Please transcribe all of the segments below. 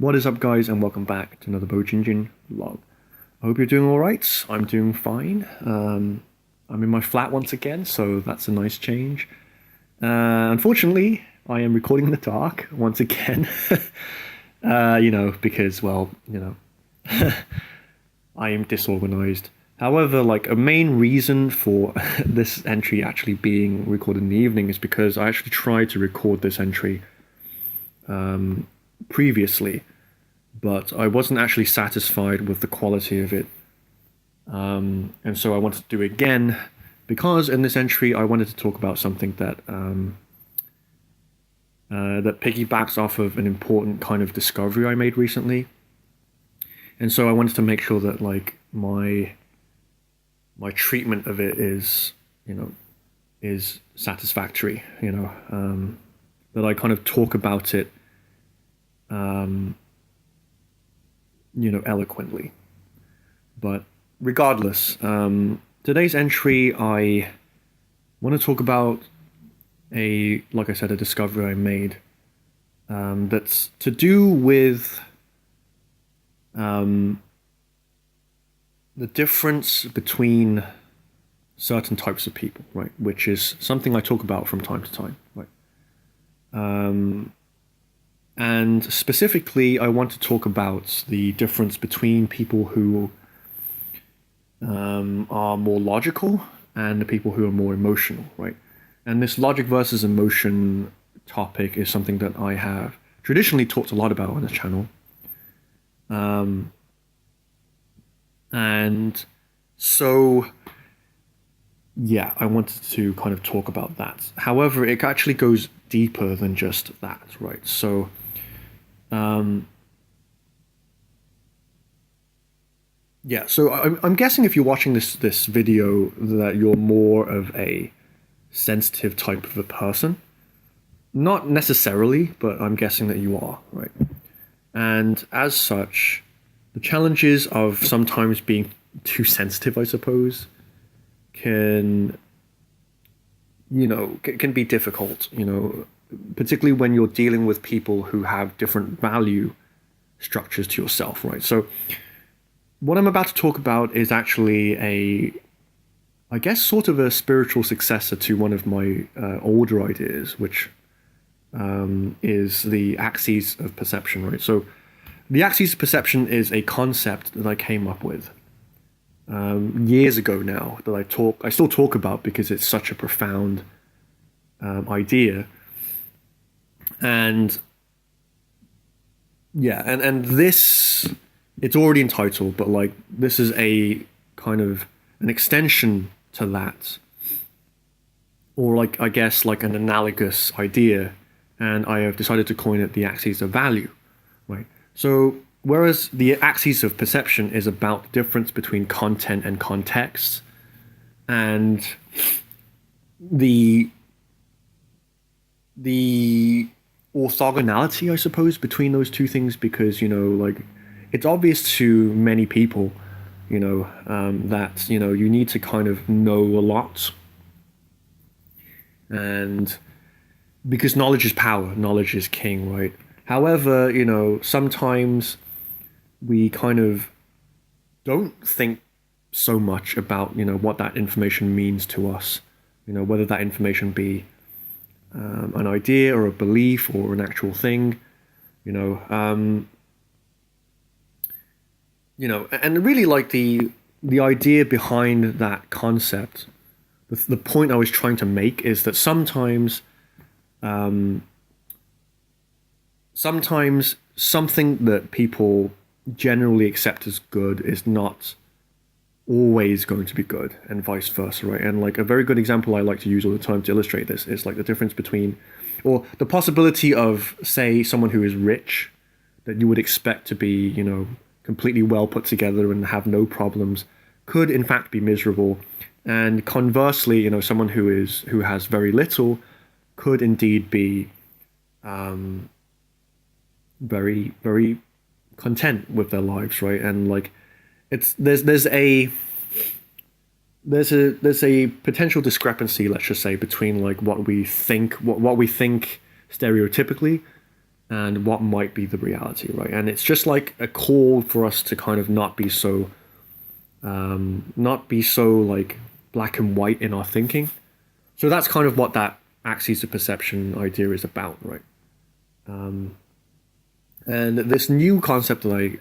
What is up, guys, and welcome back to another Bojinjin vlog. I hope you're doing all right. I'm doing fine. I'm in my flat once again, so that's a nice change. Unfortunately, I am recording in the dark once again. Because, I am disorganized. However, like a main reason for this entry actually being recorded in the evening is because I actually tried to record this entry previously, but I wasn't actually satisfied with the quality of it. And so I wanted to do it again because in this entry I wanted to talk about something that that piggybacks off of an important kind of discovery I made recently. And so I wanted to make sure that like my treatment of it is satisfactory, that I kind of talk about it eloquently. But regardless, today's entry, I want to talk about like I said, a discovery I made that's to do with the difference between certain types of people, right? Which is something I talk about from time to time, right? And specifically, I want to talk about the difference between people who are more logical and the people who are more emotional, right? And this logic versus emotion topic is something that I have traditionally talked a lot about on the channel. And so, yeah, I wanted to kind of talk about that. However, it actually goes deeper than just that, right? So, yeah, so I'm guessing if you're watching this video that you're more of a sensitive type of a person. Not necessarily, but I'm guessing that you are, right? And as such, the challenges of sometimes being too sensitive, I suppose, can be difficult, particularly when you're dealing with people who have different value structures to yourself, right? So what I'm about to talk about is actually I guess, sort of a spiritual successor to one of my older ideas, which is the axes of perception, right? So the axes of perception is a concept that I came up with years ago now that I still talk about because it's such a profound idea. And yeah, and this, it's already entitled, but like this is a kind of an extension to that, or like I guess like an analogous idea, and I have decided to coin it the axis of value, right? So whereas the axis of perception is about the difference between content and context, and the orthogonality, I suppose, between those two things, because like it's obvious to many people that you need to kind of know a lot, and because knowledge is power, knowledge is king, right? However, sometimes we kind of don't think so much about what that information means to us, whether that information be an idea or a belief or an actual thing, and really like the idea behind that concept, the point I was trying to make is that sometimes something that people generally accept as good is not always going to be good, and vice versa, right? And like a very good example I like to use all the time to illustrate this is like the difference between, or the possibility of, say, someone who is rich that you would expect to be, completely well put together and have no problems, could in fact be miserable. And conversely, someone who has very little could indeed be very, very content with their lives, right? And like there's a potential discrepancy, let's just say, between like what we think stereotypically and what might be the reality, right? And it's just like a call for us to kind of not be so like black and white in our thinking. So that's kind of what that axis of perception idea is about, right? And this new concept that I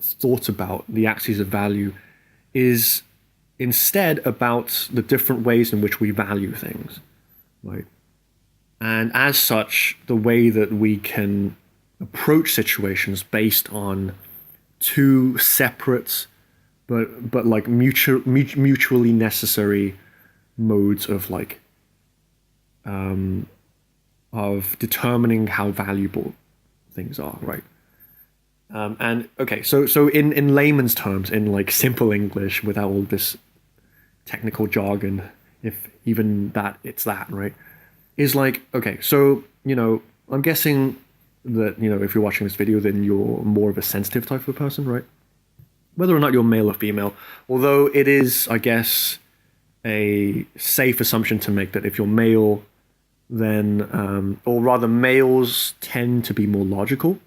thought about, the axis of value, is instead about the different ways in which we value things, right? And as such, the way that we can approach situations based on two separate but like mutually necessary modes of like of determining how valuable things are, right? And okay, so in layman's terms, in like simple English, without all this technical jargon, if even that, it's that, right? Is like, okay, so I'm guessing that if you're watching this video, then you're more of a sensitive type of person, right? Whether or not you're male or female, although it is, I guess, a safe assumption to make that if you're male, then, or rather, males tend to be more logical,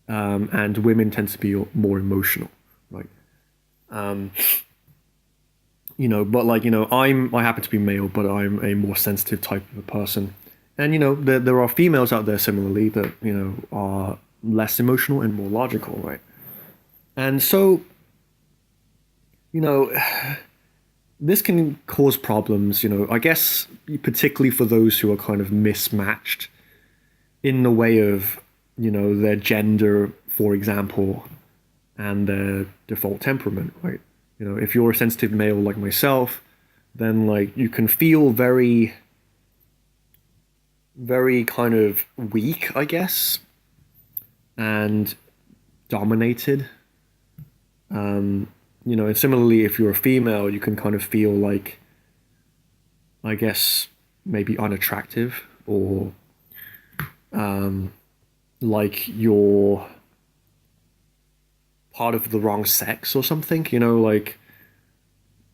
and women tend to be more emotional, right? But like, I happen to be male, but I'm a more sensitive type of a person. And, there are females out there similarly that, are less emotional and more logical, right? And so, this can cause problems, I guess, particularly for those who are kind of mismatched in the way of, their gender, for example, and their default temperament, right? If you're a sensitive male like myself, then like you can feel very, very kind of weak, I guess, and dominated. And similarly, if you're a female, you can kind of feel like, I guess, maybe unattractive, or like you're part of the wrong sex or something, like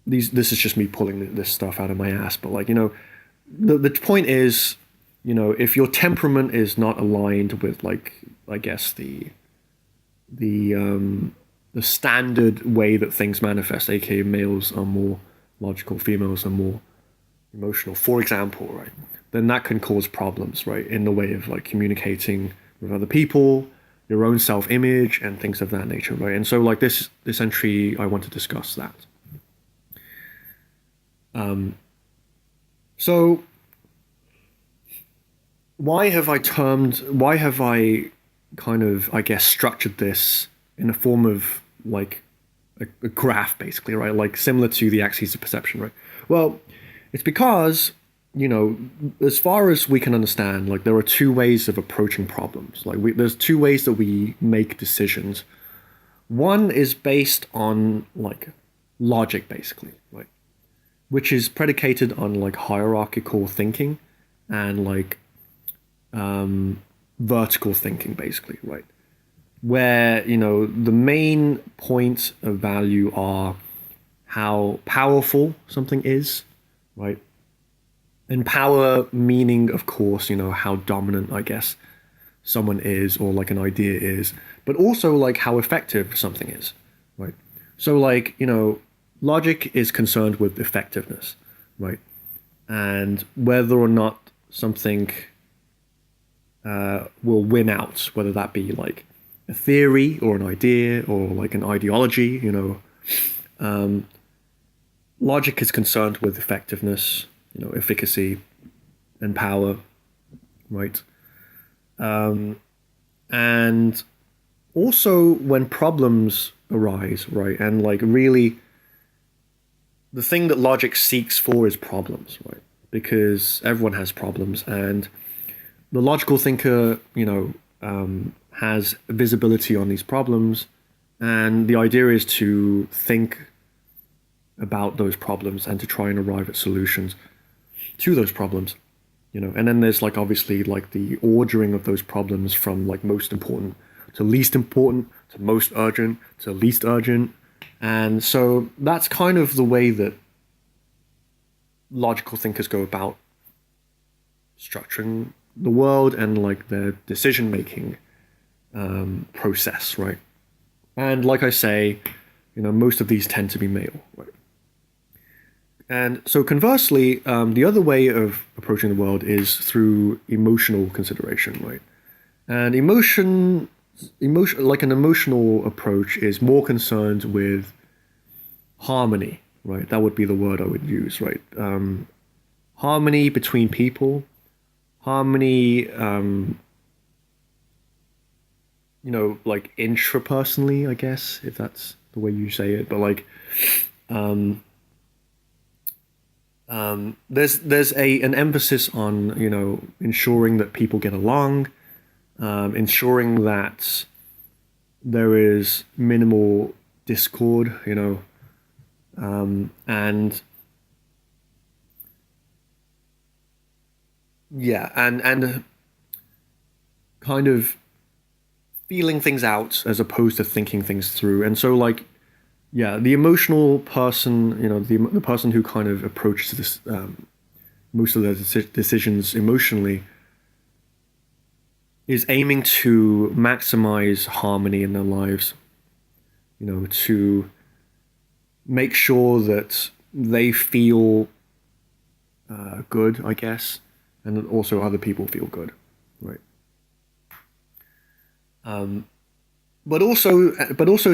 this is just me pulling this stuff out of my ass, but like, the point is, if your temperament is not aligned with like, I guess the standard way that things manifest, aka males are more logical, females are more emotional, for example, right? Then that can cause problems, right? In the way of like communicating with other people, your own self-image, and things of that nature, right? And so like this entry, I want to discuss that. So why have I kind of, I guess, structured this in a form of like a graph, basically, right? Like similar to the axis of perception, right? Well, it's because, as far as we can understand, like there are two ways of approaching problems. Like there's two ways that we make decisions. One is based on like logic, basically, right? Which is predicated on like hierarchical thinking and like vertical thinking, basically, right? Where, the main points of value are how powerful something is, right? And power meaning, of course, how dominant, I guess, someone is or like an idea is, but also like how effective something is, right? So like, logic is concerned with effectiveness, right? And whether or not something will win out, whether that be like a theory or an idea or like an ideology, logic is concerned with effectiveness, efficacy and power, right? And also when problems arise, right? And like really the thing that logic seeks for is problems, right? Because everyone has problems, and the logical thinker, has visibility on these problems, and the idea is to think about those problems and to try and arrive at solutions to those problems, and then there's like obviously like the ordering of those problems from like most important to least important to most urgent to least urgent. And so that's kind of the way that logical thinkers go about structuring the world and like their decision making process, right? And like I say, most of these tend to be male, right? And so conversely, the other way of approaching the world is through emotional consideration, right? And like an emotional approach is more concerned with harmony, right? That would be the word I would use, right? Harmony between people, harmony, like intrapersonally, I guess, if that's the way you say it. But like, there's an emphasis on ensuring that people get along, ensuring that there is minimal discord, and yeah, and kind of feeling things out as opposed to thinking things through. And so like, yeah, the emotional person, the person who kind of approaches this most of their decisions emotionally is aiming to maximize harmony in their lives, to make sure that they feel good, I guess, and that also other people feel good, right? But also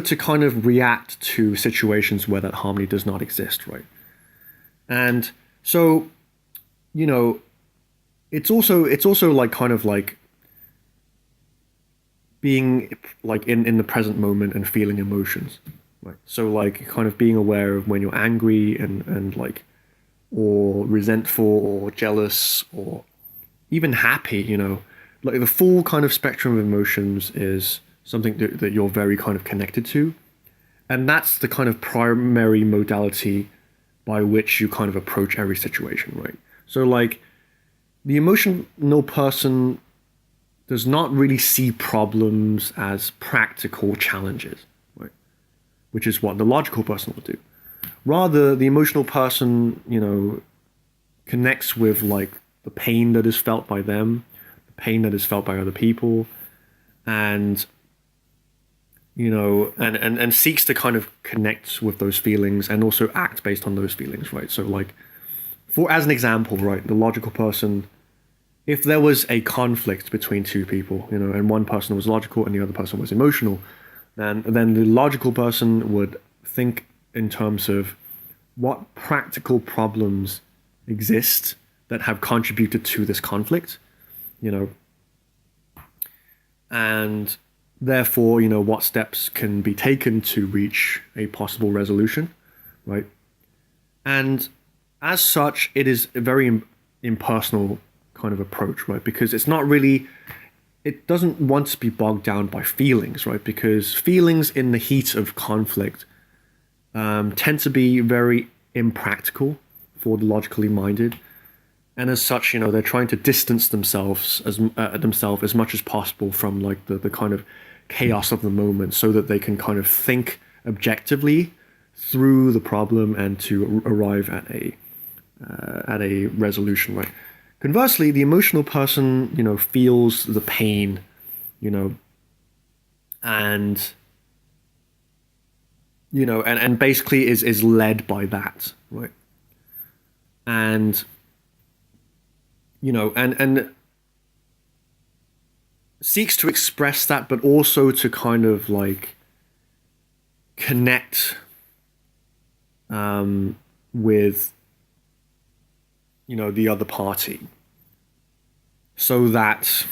to kind of react to situations where that harmony does not exist, right? And so, it's also like kind of like being like in the present moment and feeling emotions, right? So like kind of being aware of when you're angry and like, or resentful or jealous or even happy, like the full kind of spectrum of emotions is something that you're very kind of connected to. And that's the kind of primary modality by which you kind of approach every situation, right? So like the emotional person does not really see problems as practical challenges, right? Which is what the logical person will do. Rather, the emotional person, connects with like the pain that is felt by them, the pain that is felt by other people, and and seeks to kind of connect with those feelings and also act based on those feelings, right? So like, as an example, right, the logical person, if there was a conflict between two people, and one person was logical and the other person was emotional, then the logical person would think in terms of what practical problems exist that have contributed to this conflict, and therefore, what steps can be taken to reach a possible resolution, right? And as such, it is a very impersonal kind of approach, right? Because it doesn't want to be bogged down by feelings, right? Because feelings in the heat of conflict tend to be very impractical for the logically minded. And as such, they're trying to distance themselves as much as possible from like the kind of chaos of the moment, so that they can kind of think objectively through the problem and to arrive at a resolution, right? Conversely, the emotional person, feels the pain, and and basically is led by that, right? And and seeks to express that, but also to kind of like connect with the other party, so that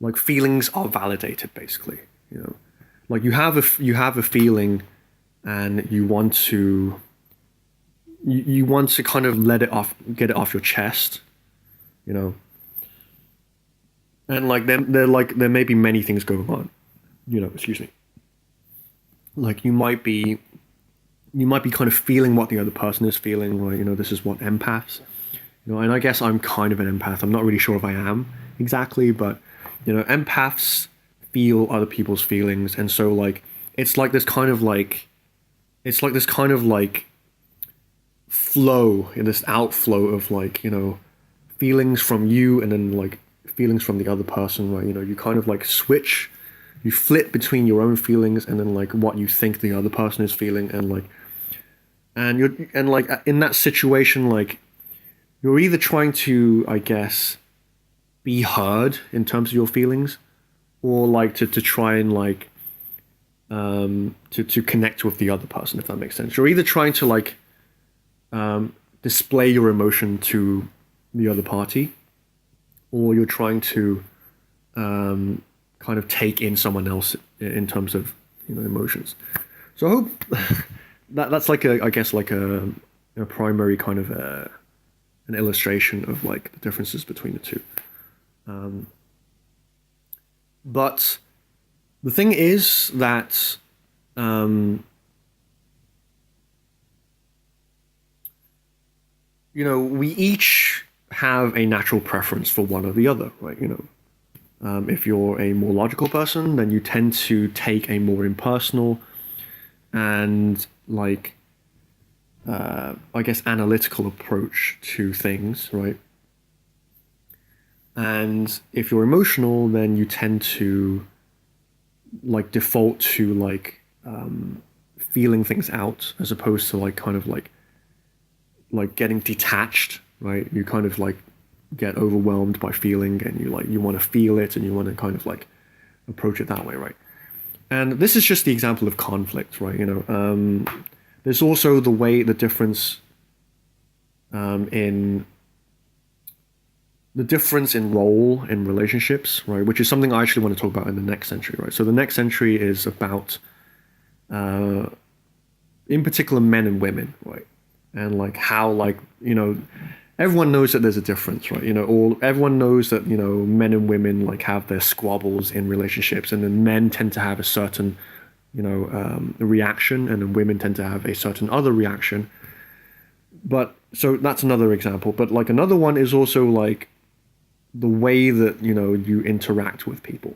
like feelings are validated, basically. Like you have a feeling, and you want to kind of get it off your chest, and like there may be many things going on, excuse me. Like you might be kind of feeling what the other person is feeling, right? This is what empaths, and I guess I'm kind of an empath. I'm not really sure if I am exactly, but empaths feel other people's feelings, and so like it's like this kind of like flow, this outflow of like feelings from you and then like feelings from the other person, right? You know, you kind of like switch, you flip between your own feelings and then like what you think the other person is feeling, and like, and you're, and like in that situation, like you're either trying to, I guess, be heard in terms of your feelings, or like to try and like to connect with the other person, if that makes sense. You're either trying to like display your emotion to the other party, or you're trying to kind of take in someone else in terms of, you know, emotions. So I hope that's like a, I guess like a primary kind of an illustration of like the differences between the two. But the thing is that you know, we each have a natural preference for one or the other, right? You know, if you're a more logical person, then you tend to take a more impersonal and like I guess analytical approach to things, right? And if you're emotional, then you tend to like default to like feeling things out as opposed to like kind of like getting detached, right? You kind of like get overwhelmed by feeling, and you like you want to feel it and you want to kind of like approach it that way, right? And this is just the example of conflict, right? You know, there's also the difference in the difference in role in relationships, right? Which is something I actually want to talk about in the next century, right? So the next century is about, in particular, men and women, right? And like how, like, you know, everyone knows that there's a difference, right? You know, everyone knows that, you know, men and women like have their squabbles in relationships, and then men tend to have a certain, you know, reaction, and then women tend to have a certain other reaction. But so that's another example. But like another one is also like the way that, you know, you interact with people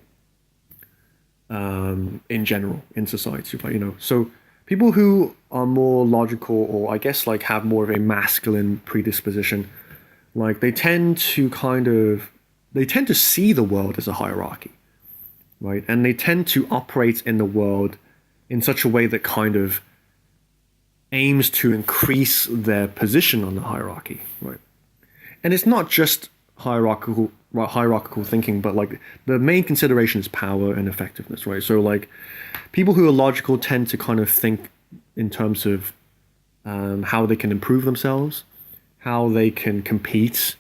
in general in society, you know. So people who are more logical, or I guess like have more of a masculine predisposition, like they tend to see the world as a hierarchy, right? And they tend to operate in the world in such a way that kind of aims to increase their position on the hierarchy, right? And it's not just hierarchical thinking, but like the main consideration is power and effectiveness, right? So like people who are logical tend to kind of think in terms of how they can improve themselves, how they can compete,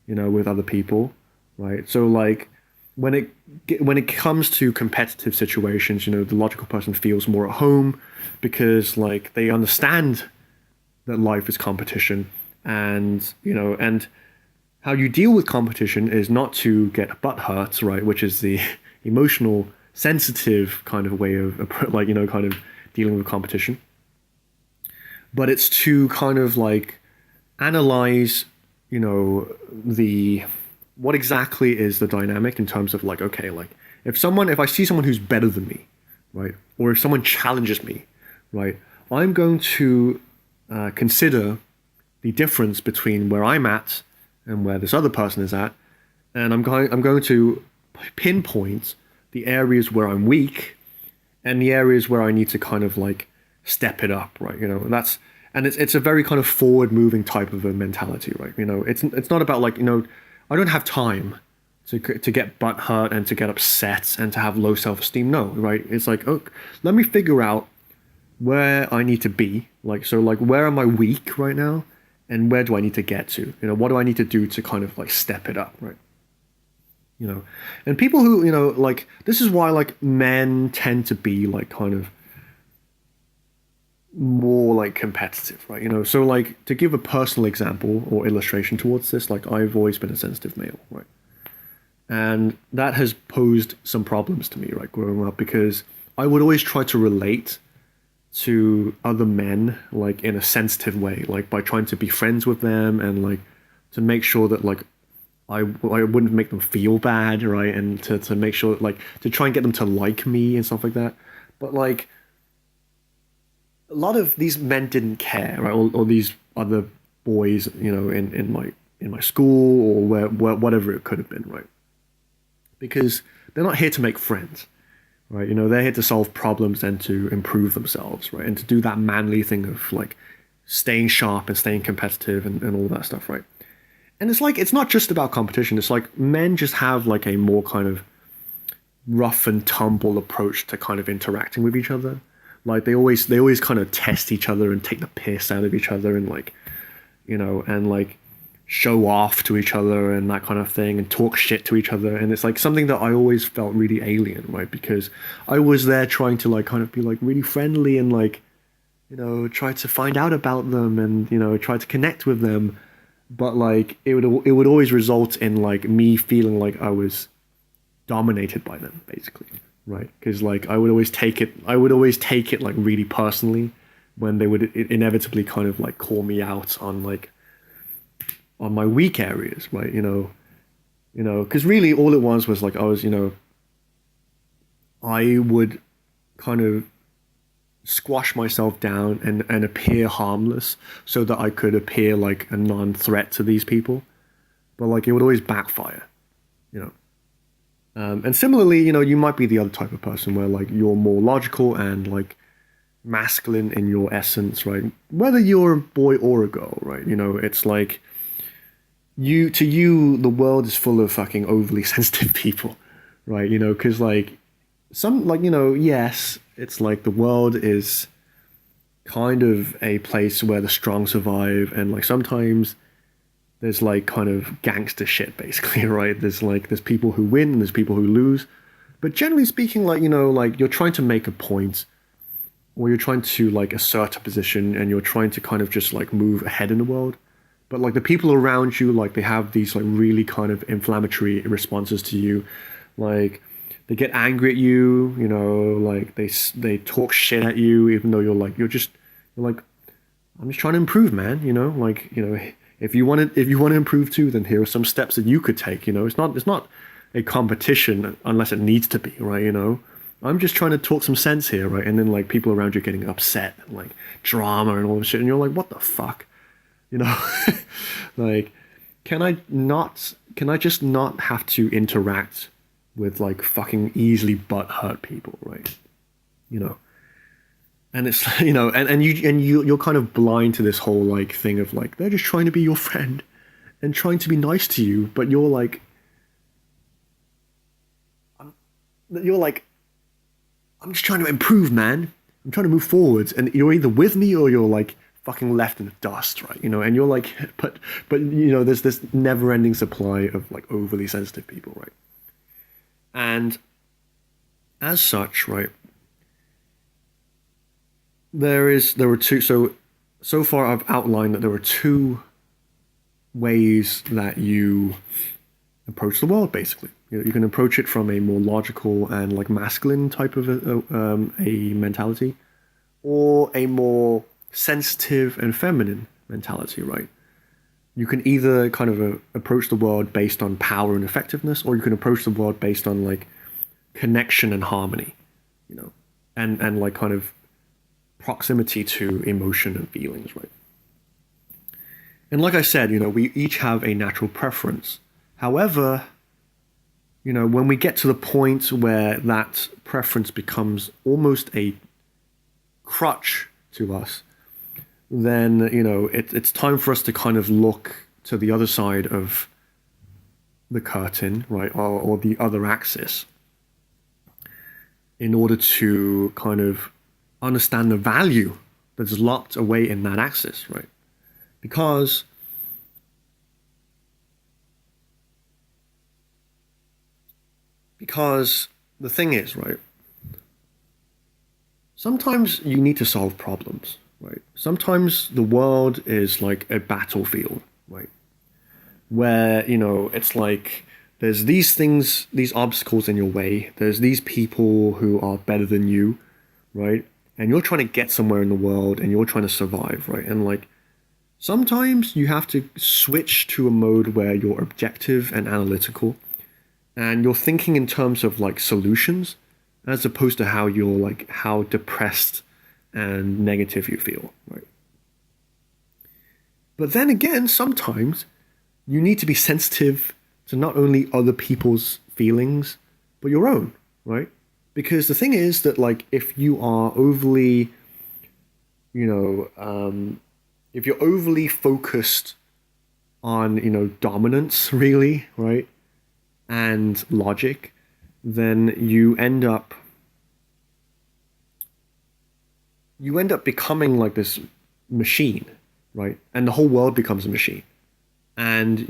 you know, with other people, right? So like when it comes to competitive situations, you know, the logical person feels more at home because like they understand that life is competition, and you know, and how you deal with competition is not to get butt hurt, right? Which is the emotional, sensitive kind of way of like, you know, kind of dealing with competition. But it's to kind of like analyze, you know, what exactly is the dynamic in terms of like, okay, like if I see someone who's better than me, right, or if someone challenges me, right, I'm going to consider the difference between where I'm at and where this other person is at, and I'm going to pinpoint the areas where I'm weak and the areas where I need to kind of like step it up, right? You know, it's a very kind of forward moving type of a mentality, right? You know, it's not about like, you know, I don't have time to get butt hurt and to get upset and to have low self-esteem. No, right? It's like, oh, let me figure out where I need to be. Like, so like, where am I weak right now? And where do I need to get to? You know, what do I need to do to kind of like step it up, right? You know, and people who, you know, like, this is why like men tend to be like kind of more like competitive, right? You know, so like to give a personal example or illustration towards this, like I've always been a sensitive male, right? And that has posed some problems to me, right, growing up, because I would always try to relate to other men like in a sensitive way, like by trying to be friends with them and like to make sure that like I wouldn't make them feel bad, right? And to make sure that, like, to try and get them to like me and stuff like that. But like a lot of these men didn't care, right? Or these other boys, you know, in like in my school or whatever it could have been, right? Because they're not here to make friends, right? They're here to solve problems and to improve themselves, right? And to do that manly thing of like staying sharp and staying competitive and all that stuff, right? And it's like, it's not just about competition. It's like men just have like a more kind of rough and tumble approach to kind of interacting with each other. Like they always kind of test each other and take the piss out of each other and like, and like show off to each other and that kind of thing and talk shit to each other. And it's like something that I always felt really alien, right? Because I was there trying to like kind of be like really friendly and like, try to find out about them and, try to connect with them. But like it would always result in like me feeling like I was dominated by them, basically, right? Because like I would always take it like really personally when they would inevitably kind of like call me out on like on my weak areas, right? Because really all it was like I would kind of squash myself down and appear harmless so that I could appear like a non-threat to these people, but like it would always backfire, you know. And similarly, you might be the other type of person where like you're more logical and like masculine in your essence, right? Whether you're a boy or a girl, right? It's like to you, the world is full of fucking overly sensitive people, right? Because like some like yes, it's like the world is kind of a place where the strong survive, and like sometimes there's like kind of gangster shit basically, right? There's people who win and there's people who lose, but generally speaking, like like you're trying to make a point or you're trying to like assert a position and you're trying to kind of just like move ahead in the world. But like the people around you, like they have these like really kind of inflammatory responses to you, like they get angry at you, like they talk shit at you, even though you're like, I'm just trying to improve, man. Like if you want to improve too, then here are some steps that you could take. It's not a competition unless it needs to be, right? I'm just trying to talk some sense here, right? And then like people around you getting upset and like drama and all this shit, and you're like, what the fuck, you know? Like, can I just not have to interact with like fucking easily butt hurt people, right? You know. And it's and you're kind of blind to this whole like thing of like they're just trying to be your friend and trying to be nice to you, but you're like I'm just trying to improve, man. I'm trying to move forwards, and you're either with me or you're like fucking left in the dust, right? And you're like, but there's this never-ending supply of like overly sensitive people, right? And as such, right, there were two. So far I've outlined that there were two ways that you approach the world. Basically, you can approach it from a more logical and like masculine type of a mentality, or a more sensitive and feminine mentality. Right? You can either kind of approach the world based on power and effectiveness, or you can approach the world based on like connection and harmony. And like kind of proximity to emotion and feelings, right? And like I said, we each have a natural preference. However, when we get to the point where that preference becomes almost a crutch to us, then, it's time for us to kind of look to the other side of the curtain, right? Or the other axis in order to kind of understand the value that's locked away in that axis, right? Because the thing is, right, sometimes you need to solve problems, right? Sometimes the world is like a battlefield, right? Where, it's like there's these things, these obstacles in your way. There's these people who are better than you, right? And you're trying to get somewhere in the world and you're trying to survive, right? And like sometimes you have to switch to a mode where you're objective and analytical and you're thinking in terms of like solutions as opposed to how depressed and negative you feel, right? But then again, sometimes you need to be sensitive to not only other people's feelings, but your own, right? Because the thing is that, like, if you are overly, you know, if you're overly focused on, dominance, really, right, and logic, then you end up becoming like this machine, right? And the whole world becomes a machine. And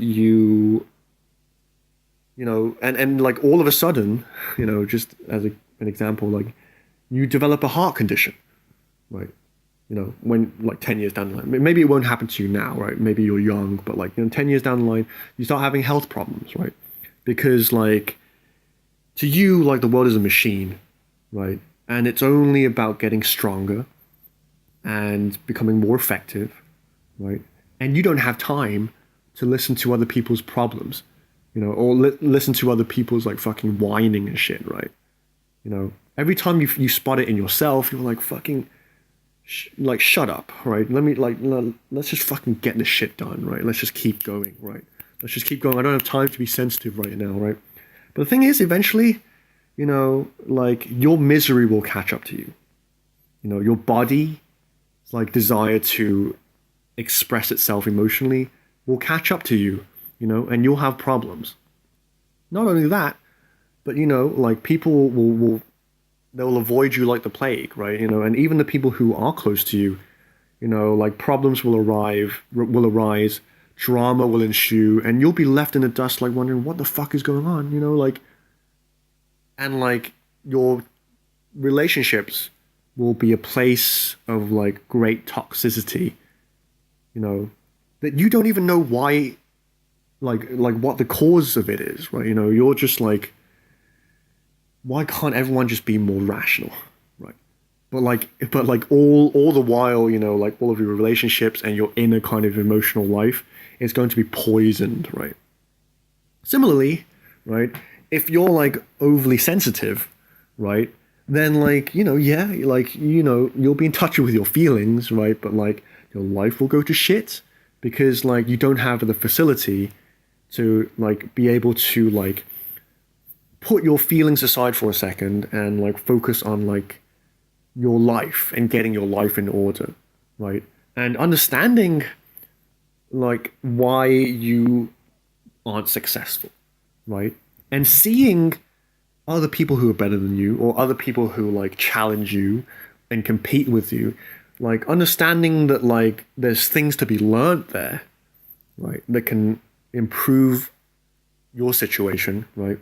and like all of a sudden, just as an example, like you develop a heart condition, right? When like 10 years down the line, maybe it won't happen to you now, right? Maybe you're young, but like, 10 years down the line, you start having health problems, right? Because like to you, like the world is a machine, right? And it's only about getting stronger and becoming more effective, right? And you don't have time to listen to other people's problems, or listen to other people's like fucking whining and shit, right? Every time you spot it in yourself, you're like fucking, like shut up, right? Let's just fucking get this shit done, right? Let's just keep going, right? Let's just keep going. I don't have time to be sensitive right now, right? But the thing is, eventually, like your misery will catch up to you. Your body's like desire to express itself emotionally will catch up to you, and you'll have problems. Not only that, but like people will they'll avoid you like the plague, right? And even the people who are close to you, like problems will arise, drama will ensue, and you'll be left in the dust, like wondering what the fuck is going on, like, and like your relationships will be a place of like great toxicity, that you don't even know why, like what the cause of it is, right? You're just like, why can't everyone just be more rational, right? But like all the while, like all of your relationships and your inner kind of emotional life is going to be poisoned, right? Similarly, right, if you're like overly sensitive, right, then like, yeah, like, you'll be in touch with your feelings, right? But like your life will go to shit because like you don't have the facility to like be able to like put your feelings aside for a second and like focus on like your life and getting your life in order, right? And understanding like why you aren't successful, right? And seeing other people who are better than you or other people who like challenge you and compete with you, like understanding that like there's things to be learned there, right? That can improve your situation, right?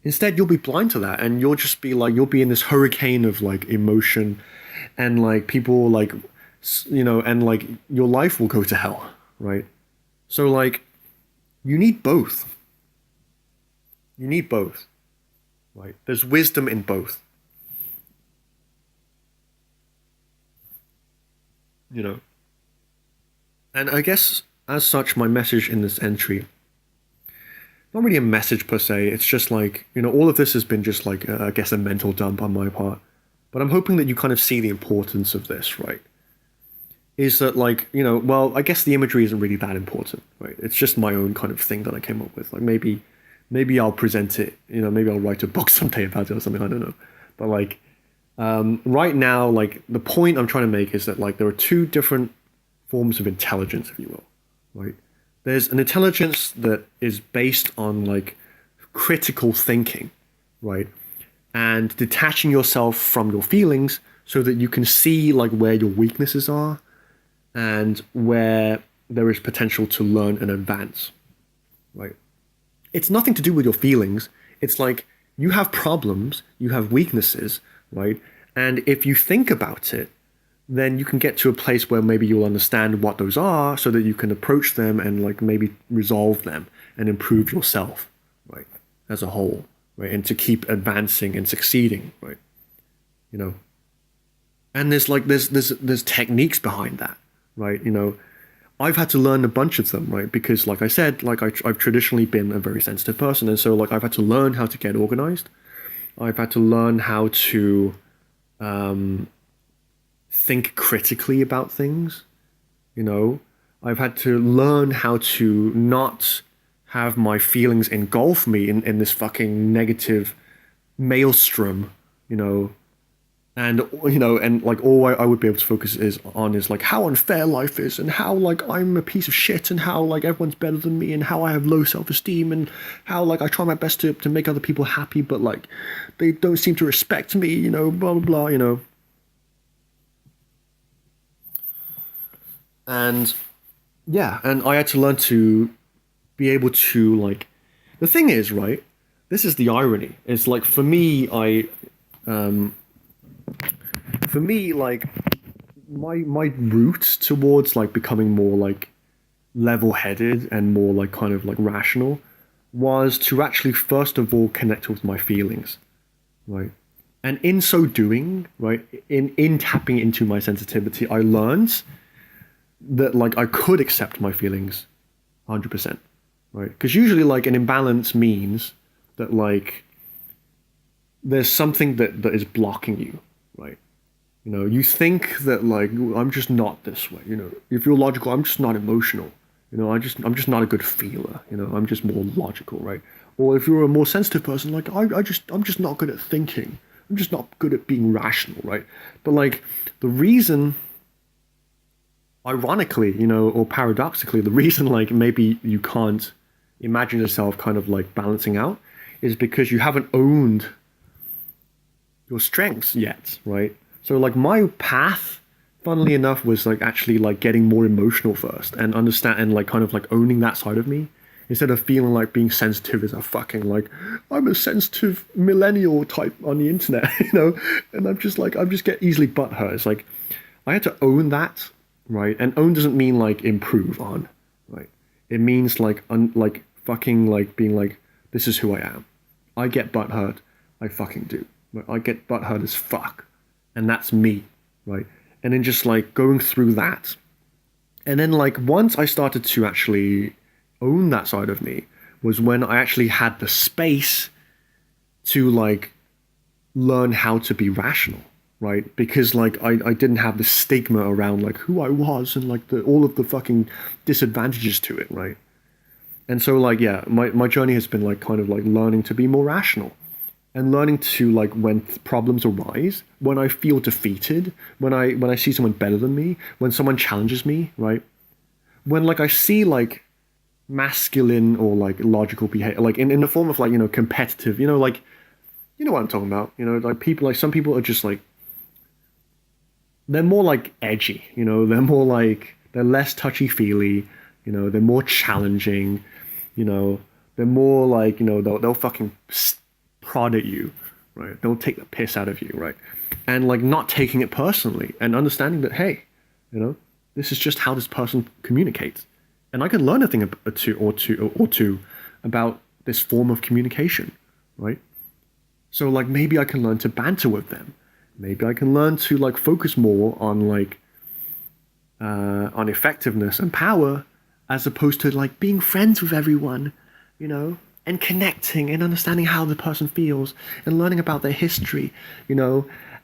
Instead, you'll be blind to that, and you'll just be like, you'll be in this hurricane of like emotion, and like people like, and like your life will go to hell, right? So like, you need both. You need both, right? There's wisdom in both, you know. And I guess as such, my message in this entry, not really a message per se. It's just like, all of this has been just like, I guess, a mental dump on my part. But I'm hoping that you kind of see the importance of this, right? Is that like, well, I guess the imagery isn't really that important, right? It's just my own kind of thing that I came up with. Like maybe I'll present it, maybe I'll write a book someday about it or something, I don't know. But like, right now, like the point I'm trying to make is that like there are two different forms of intelligence, if you will, right? There's an intelligence that is based on like critical thinking, right? And detaching yourself from your feelings so that you can see like where your weaknesses are and where there is potential to learn and advance, right? It's nothing to do with your feelings. It's like you have problems, you have weaknesses, right? And if you think about it, then you can get to a place where maybe you'll understand what those are so that you can approach them and like maybe resolve them and improve yourself, right, as a whole, right, and to keep advancing and succeeding, right, you know. And there's like there's techniques behind that, right? I've had to learn a bunch of them, right? Because like I said, like I've traditionally been a very sensitive person, and so like I've had to learn how to get organized. I've had to learn how to think critically about things, you know. I've had to learn how to not have my feelings engulf me in this fucking negative maelstrom, you know, and and like all I would be able to focus is like how unfair life is, and how like I'm a piece of shit, and how like everyone's better than me, and how I have low self-esteem, and how like I try my best to make other people happy, but like they don't seem to respect me, blah blah blah, and yeah, and I had to learn to be able to like, the thing is, right, this is the irony. It's like for me like my route towards like becoming more like level-headed and more like kind of like rational was to actually first of all connect with my feelings, right? And in so doing, right, in tapping into my sensitivity, I learned that like I could accept my feelings 100%, right? Because usually like an imbalance means that like there's something that is blocking you, right? You think that like I'm just not this way. If you're logical, I'm just not emotional. I'm just not a good feeler. I'm just more logical, right? Or if you're a more sensitive person, like I'm just not good at thinking. I'm just not good at being rational, right? But like the reason, ironically, or paradoxically, the reason like maybe you can't imagine yourself kind of like balancing out is because you haven't owned your strengths yet, right? So like my path, funnily enough, was like actually like getting more emotional first and understand and like kind of like owning that side of me instead of feeling like being sensitive is a fucking like I'm a sensitive millennial type on the internet, and I'm just get easily butthurt. It's like I had to own that, right? And own doesn't mean like improve on, right? It means like like fucking like being like this is who I am. I get butthurt. I fucking do. Right? I get butthurt as fuck, and that's me, right? And then just like going through that, and then like once I started to actually own that side of me was when I actually had the space to like learn how to be rational, right? Because like I didn't have the stigma around like who I was and like all of the fucking disadvantages to it, right? And so like yeah, my journey has been like kind of like learning to be more rational and learning to like when problems arise, when I feel defeated, when I see someone better than me, when someone challenges me, right? When like I see like masculine or like logical behavior, like in the form of like competitive, like what I'm talking about, like people, like some people are just like they're more like edgy, they're more like they're less touchy feely, they're more challenging, you know, they're more like they'll fucking prod at you, right? They'll take the piss out of you, right? And like not taking it personally and understanding that hey, this is just how this person communicates, and I can learn a thing or two about this form of communication, right? So like maybe I can learn to banter with them. Maybe I can learn to like focus more on like on effectiveness and power as opposed to like being friends with everyone, and connecting and understanding how the person feels and learning about their history,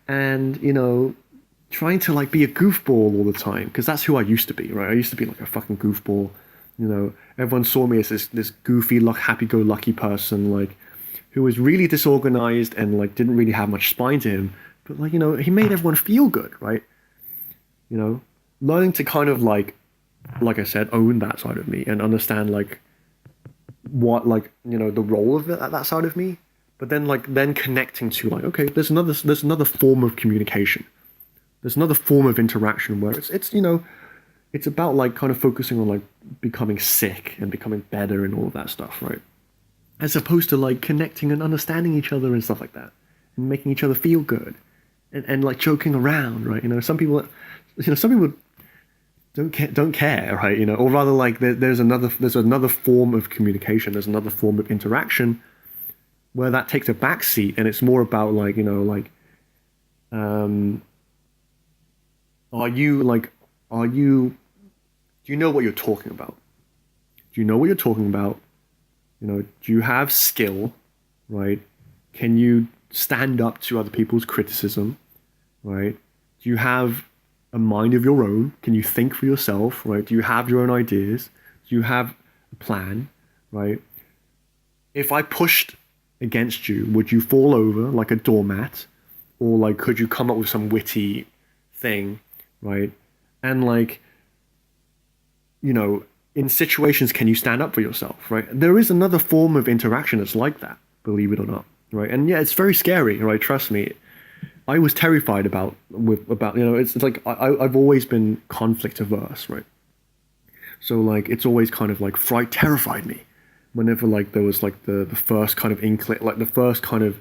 and trying to like be a goofball all the time because that's who I used to be, right? I used to be like a fucking goofball, Everyone saw me as this goofy, happy-go-lucky person, like who was really disorganized and like didn't really have much spine to him, but like he made everyone feel good, right? Learning to kind of like I said, own that side of me and understand like what like the role of that side of me, but then connecting to like okay, there's another form of communication, there's another form of interaction where it's about like kind of focusing on like becoming sick and becoming better and all of that stuff, right? As opposed to like connecting and understanding each other and stuff like that and making each other feel good and like joking around, right? Some people don't care, right? Or rather like there's another form of communication, there's another form of interaction where that takes a back seat and it's more about like um are you like are you do you know what you're talking about? Do you know what you're talking about? Do you have skill, right? Can you stand up to other people's criticism, right? Do you have a mind of your own? Can you think for yourself, right? Do you have your own ideas? Do you have a plan, right? If I pushed against you, would you fall over like a doormat? Or like, could you come up with some witty thing, right? And like, in situations, can you stand up for yourself, right? There is another form of interaction that's like that, believe it or not, right? And yeah, it's very scary, right? Trust me. I was terrified about, it's like I've always been conflict averse, right? So like, it's always kind of like terrified me whenever like there was like the first kind of like the first kind of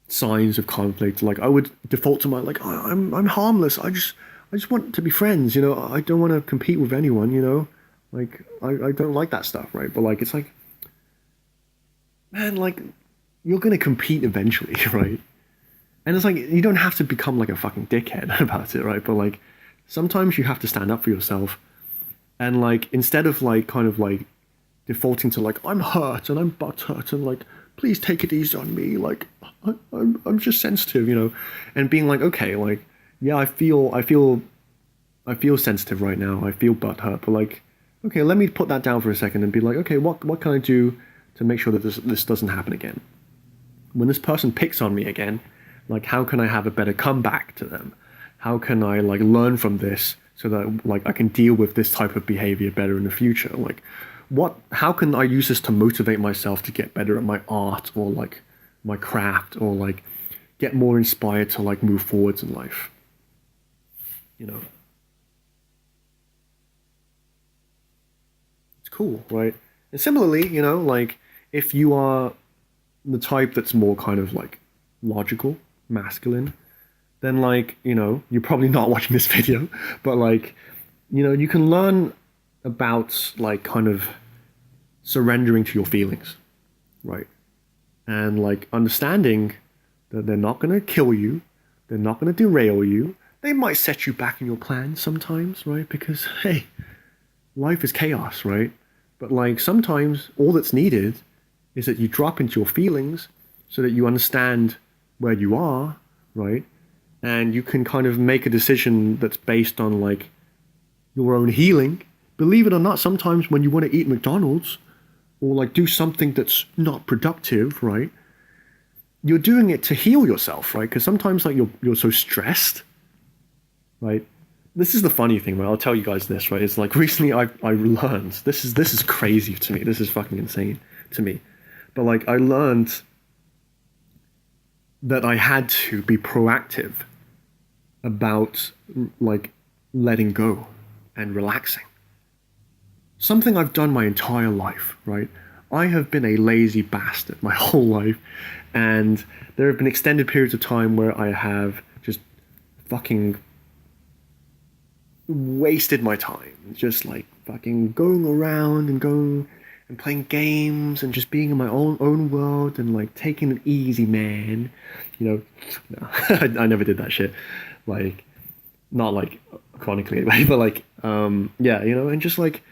signs of conflict. Like I would default to my like, I'm harmless. I just want to be friends, I don't want to compete with anyone, like I don't like that stuff, right? But like it's like, man, like you're gonna compete eventually, right? And it's like you don't have to become like a fucking dickhead about it, right? But like sometimes you have to stand up for yourself, and like instead of like kind of like defaulting to like I'm hurt and I'm butthurt and like please take it easy on me, like I'm just sensitive, and being like okay, like yeah, I feel sensitive right now. I feel butthurt, but like, okay, let me put that down for a second and be like, okay, what can I do to make sure that this doesn't happen again? When this person picks on me again, like, how can I have a better comeback to them? How can I like learn from this so that like I can deal with this type of behavior better in the future? Like, how can I use this to motivate myself to get better at my art or like my craft or like get more inspired to like move forwards in life? It's cool, right? And similarly, like if you are the type that's more kind of like logical, masculine, then like, you're probably not watching this video, but like, you can learn about like kind of surrendering to your feelings, right? And like understanding that they're not going to kill you, they're not going to derail you. They might set you back in your plans sometimes, right? Because, hey, life is chaos, right? But like sometimes all that's needed is that you drop into your feelings so that you understand where you are, right? And you can kind of make a decision that's based on like your own healing. Believe it or not, sometimes when you want to eat McDonald's or like do something that's not productive, right? You're doing it to heal yourself, right? Because sometimes like you're so stressed, right? This is the funny thing, right? I'll tell you guys this, right? It's like recently I learned this is crazy to me. This is fucking insane to me. But like I learned that I had to be proactive about like letting go and relaxing. Something I've done my entire life, right? I have been a lazy bastard my whole life, and there have been extended periods of time where I have just fucking wasted my time, just like fucking going around and going and playing games and just being in my own world and like taking it easy, man. No, I never did that shit. Like, not like chronically anyway, but like, yeah, and just like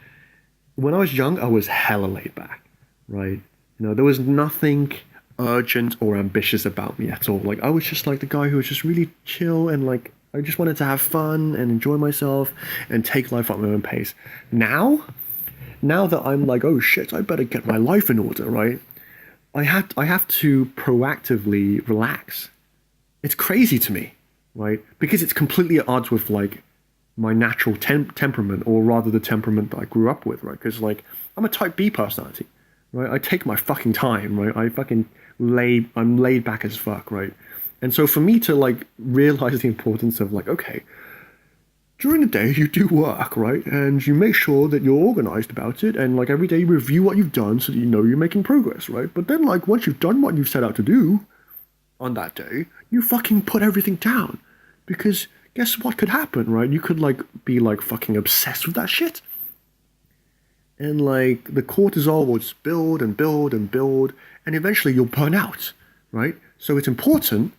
when I was young, I was hella laid back, right? There was nothing urgent or ambitious about me at all. Like, I was just like the guy who was just really chill and like I just wanted to have fun and enjoy myself and take life at my own pace. Now that I'm like, oh shit, I better get my life in order, right? I have to proactively relax. It's crazy to me, right? Because it's completely at odds with like my natural temperament, or rather the temperament that I grew up with, right? Because like I'm a type B personality, right? I take my fucking time, right? I'm laid back as fuck, right? And so for me to like realize the importance of like, okay, during the day you do work, right? And you make sure that you're organized about it, and like every day you review what you've done so that you know you're making progress, right? But then like once you've done what you've set out to do on that day, you fucking put everything down. Because guess what could happen, right? You could like be like fucking obsessed with that shit. And like the cortisol will just build and build and build, and eventually you'll burn out, right? So it's important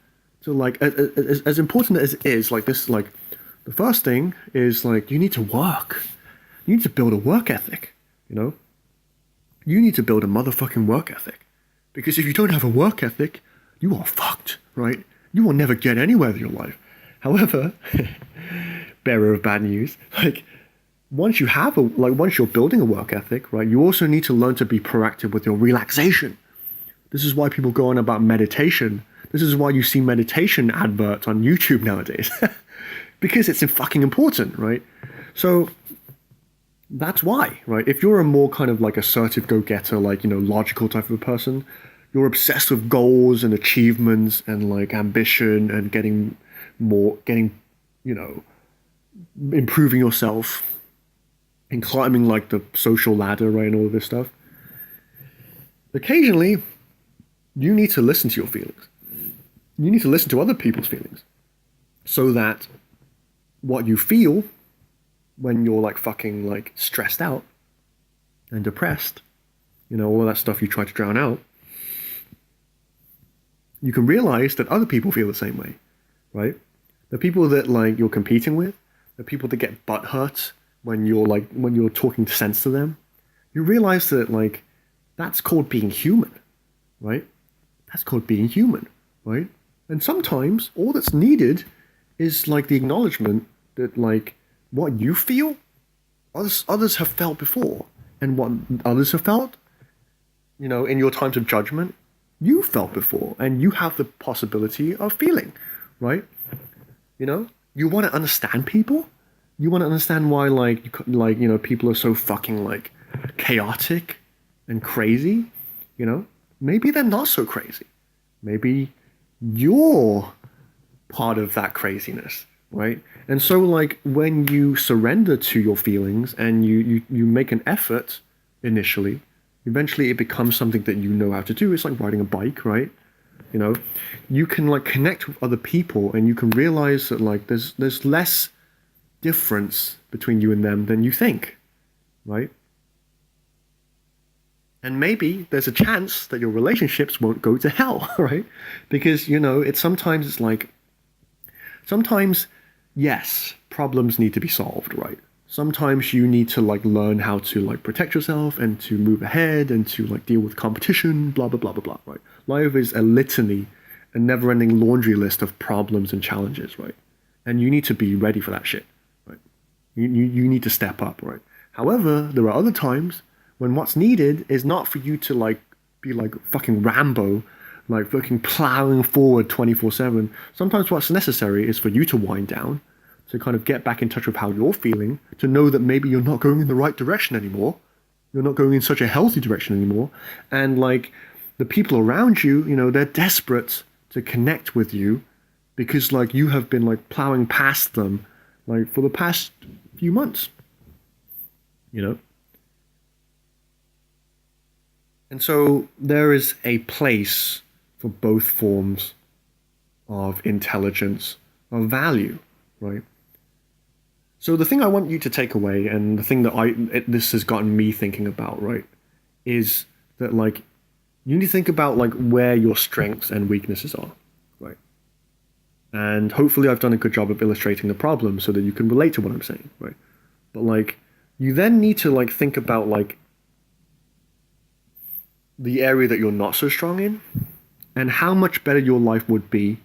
to like, as important as it is, like this, like the first thing is like you need to work. You need to build a work ethic, You need to build a motherfucking work ethic. Because if you don't have a work ethic, you are fucked, right? You will never get anywhere in your life. However, bearer of bad news. Like once you're building a work ethic, right, you also need to learn to be proactive with your relaxation. This is why people go on about meditation. This is why you see meditation adverts on YouTube nowadays. Because it's fucking important, right? So that's why, right? If you're a more kind of like assertive go-getter, like, logical type of a person, you're obsessed with goals and achievements and like ambition and improving yourself and climbing like the social ladder, right? And all of this stuff. Occasionally, you need to listen to your feelings. You need to listen to other people's feelings so that what you feel when you're like fucking like stressed out and depressed, all that stuff you try to drown out, you can realize that other people feel the same way, right? The people that like you're competing with, the people that get butthurt when you're talking sense to them, you realize that like that's called being human, right? That's called being human, right? And sometimes all that's needed is like the acknowledgement that like what you feel, others have felt before, and what others have felt, in your times of judgment, you felt before, and you have the possibility of feeling, right? You want to understand people. You want to understand why people are so fucking like chaotic and crazy. Maybe they're not so crazy. Maybe you're part of that craziness, right? And so like when you surrender to your feelings and you make an effort initially, eventually it becomes something that you know how to do. It's like riding a bike, right? You can like connect with other people and you can realize that like there's less difference between you and them than you think, right? And maybe there's a chance that your relationships won't go to hell, right? Because, it's like, sometimes, yes, problems need to be solved, right? Sometimes you need to like learn how to like protect yourself and to move ahead and to like deal with competition, blah, blah, blah, blah, blah, right? Life is a litany, a never-ending laundry list of problems and challenges, right? And you need to be ready for that shit, right? You need to step up, right? However, there are other times when what's needed is not for you to like be like fucking Rambo, like fucking plowing forward 24/7. Sometimes what's necessary is for you to wind down, to kind of get back in touch with how you're feeling, to know that maybe you're not going in the right direction anymore. You're not going in such a healthy direction anymore. And like the people around you, they're desperate to connect with you because like you have been like plowing past them like for the past few months, And so there is a place for both forms of intelligence, of value, right? So the thing I want you to take away, and the thing that this has gotten me thinking about, right, is that like you need to think about like where your strengths and weaknesses are, right? And hopefully I've done a good job of illustrating the problem so that you can relate to what I'm saying, right? But like you then need to like think about like the area that you're not so strong in and how much better your life would be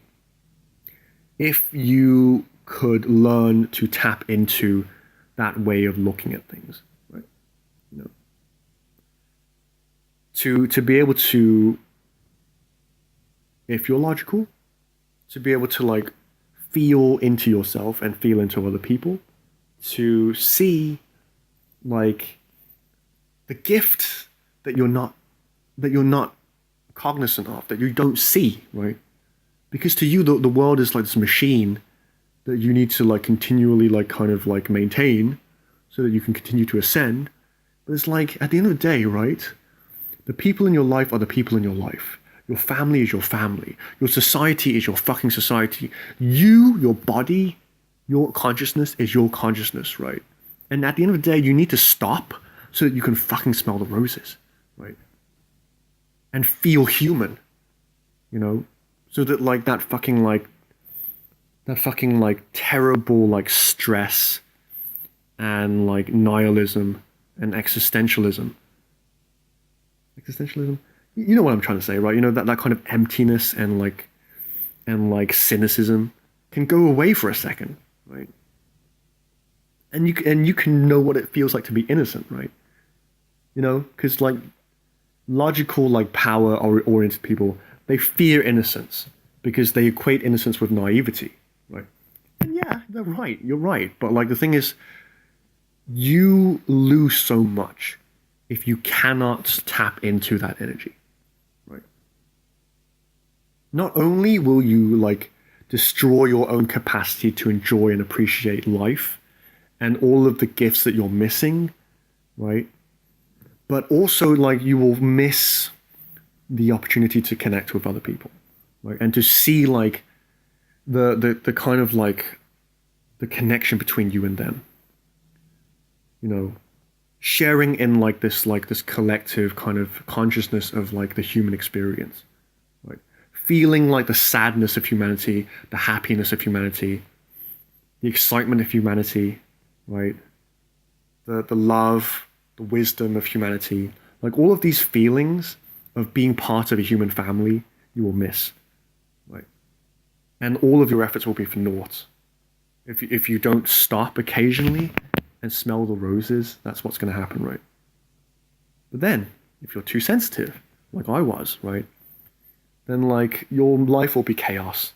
if you could learn to tap into that way of looking at things, right? To be able to, if you're logical, to be able to like feel into yourself and feel into other people, to see like the gift that you're not cognizant of, that you don't see, right? Because to you, the world is like this machine that you need to like continually like kind of like maintain so that you can continue to ascend. But it's like at the end of the day, right? The people in your life are the people in your life. Your family is your family. Your society is your fucking society. You, your body, your consciousness is your consciousness, right? And at the end of the day, you need to stop so that you can fucking smell the roses, right? And feel human, so that like that fucking terrible like stress and like nihilism and existentialism, you know what I'm trying to say, right? That kind of emptiness and like cynicism can go away for a second, right? and you can know what it feels like to be innocent, right? You know, because like logical, like power oriented people, they fear innocence because they equate innocence with naivety, right? And yeah, they're right. You're right. But like the thing is, you lose so much if you cannot tap into that energy, right? Not only will you like destroy your own capacity to enjoy and appreciate life and all of the gifts that you're missing, right? But also like you will miss the opportunity to connect with other people, right? And to see like the kind of like the connection between you and them, you know, sharing in like this collective kind of consciousness of like the human experience, right? Feeling like the sadness of humanity, the happiness of humanity, the excitement of humanity, right? The love, the wisdom of humanity, like all of these feelings of being part of a human family, you will miss, right? And all of your efforts will be for naught. If you don't stop occasionally and smell the roses, that's what's going to happen, right? But then, if you're too sensitive, like I was, right, then like your life will be chaos,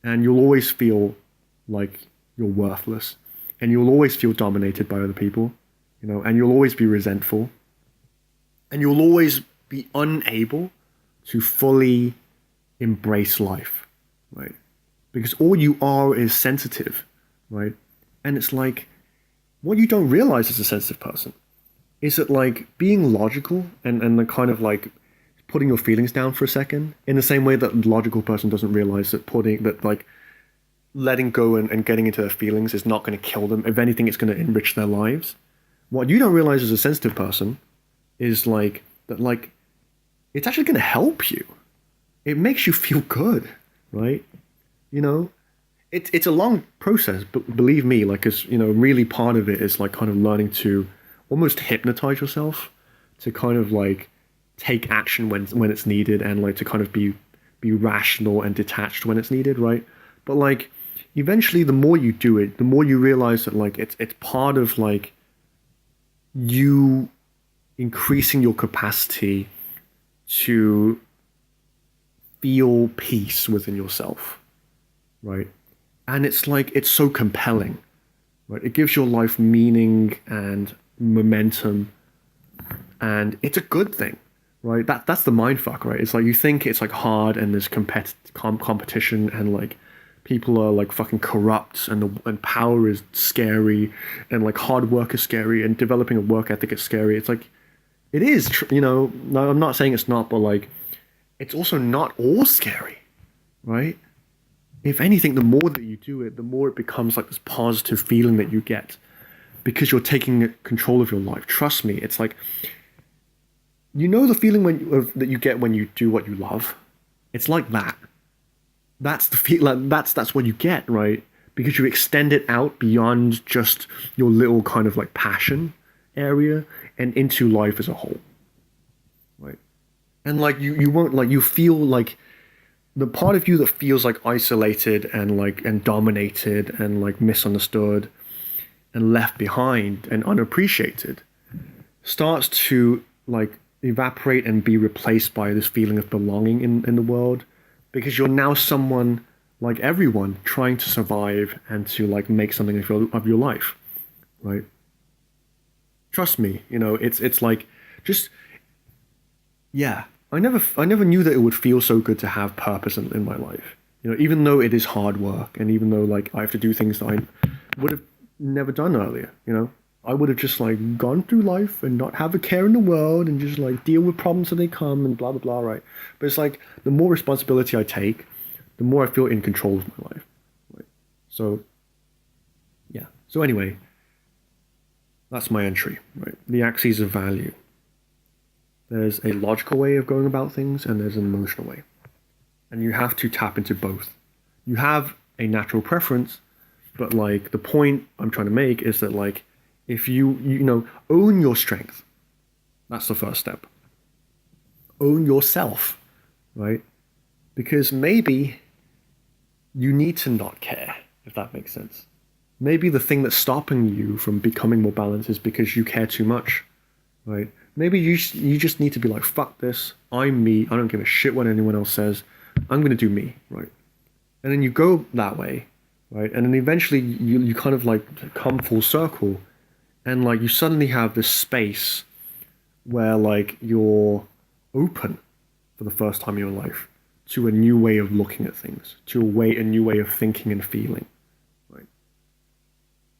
and you'll always feel like you're worthless, and you'll always feel dominated by other people, you know, and you'll always be resentful, and you'll always be unable to fully embrace life, right? Because all you are is sensitive, right? And it's like what you don't realize as a sensitive person is that like being logical and the kind of like putting your feelings down for a second in the same way that a logical person doesn't realize that putting that like letting go and getting into their feelings is not going to kill them. If anything, it's going to enrich their lives. What you don't realize as a sensitive person is like that like it's actually going to help you. It makes you feel good, right? You know, it's a long process, but believe me, like, it's, you know, really part of it is like kind of learning to almost hypnotize yourself to kind of like take action when it's needed and like to kind of be rational and detached when it's needed, right? But like eventually the more you do it, the more you realize that like it's part of like you increasing your capacity to feel peace within yourself, right? And it's like it's so compelling, right? It gives your life meaning and momentum, and it's a good thing, right? That's the mind fuck, right? It's like you think it's like hard and there's competition and like people are like fucking corrupt and power is scary and like hard work is scary and developing a work ethic is scary. It's like it is, you know. No, I'm not saying it's not, but like it's also not all scary, right? If anything, the more that you do it, the more it becomes like this positive feeling that you get because you're taking control of your life. Trust me, it's like you know the feeling that you get when you do what you love. It's like that. That's the feel. Like that's what you get, right? Because you extend it out beyond just your little kind of like passion area and into life as a whole, right? And like you won't like you feel like the part of you that feels like isolated and like and dominated and like misunderstood and left behind and unappreciated starts to like evaporate and be replaced by this feeling of belonging in the world because you're now someone like everyone trying to survive and to like make something of your life, right? Trust me, you know, it's like just yeah. I never knew that it would feel so good to have purpose in my life. You know, even though it is hard work and even though like I have to do things that I would have never done earlier, you know. I would have just like gone through life and not have a care in the world and just like deal with problems as they come and blah blah blah, right? But it's like the more responsibility I take, the more I feel in control of my life. Right? So yeah. So anyway, that's my entry, right? The axes of value. There's a logical way of going about things and there's an emotional way. And you have to tap into both. You have a natural preference, but like the point I'm trying to make is that like if you know own your strength, that's the first step. Own yourself, right? Because maybe you need to not care, if that makes sense. Maybe the thing that's stopping you from becoming more balanced is because you care too much, right? Maybe you just need to be like, fuck this, I'm me, I don't give a shit what anyone else says, I'm gonna do me, right? And then you go that way, right? And then eventually you kind of like come full circle, and like you suddenly have this space where like you're open for the first time in your life to a new way of looking at things, to a new way of thinking and feeling, right?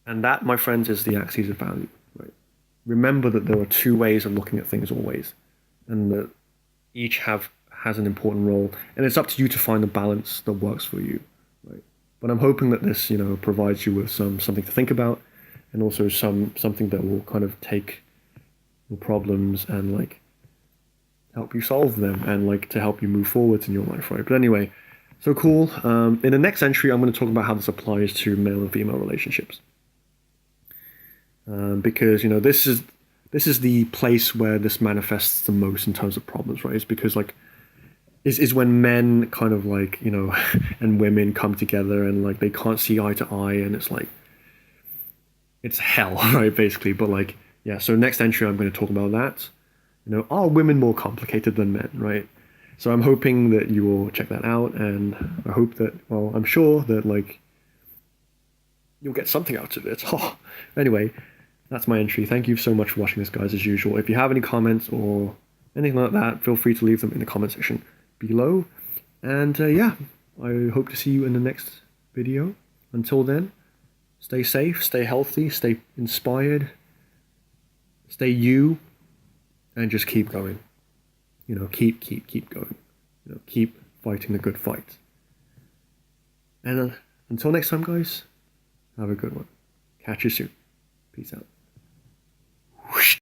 And that, my friends, is the axis of value, right? Remember that there are two ways of looking at things always, and that each has an important role, and it's up to you to find the balance that works for you, right? But I'm hoping that this, provides you with something to think about, and also something that will kind of take your problems and like help you solve them and like to help you move forwards in your life, right? But anyway, so cool. In the next entry, I'm going to talk about how this applies to male and female relationships, because this is the place where this manifests the most in terms of problems, right? It's because like is when men kind of like and women come together and like they can't see eye to eye, and it's like it's hell, right? Basically, but like yeah. So next entry, I'm going to talk about that. Are women more complicated than men, right? So I'm hoping that you will check that out, and I hope that, well, I'm sure that like you'll get something out of it. Oh. Anyway, that's my entry. Thank you so much for watching this, guys, as usual. If you have any comments or anything like that, feel free to leave them in the comment section below. And yeah, I hope to see you in the next video. Until then, stay safe, stay healthy, stay inspired, stay you, and just keep going. Keep going. Keep fighting the good fight. And until next time, guys, have a good one. Catch you soon. Peace out. Whoosh.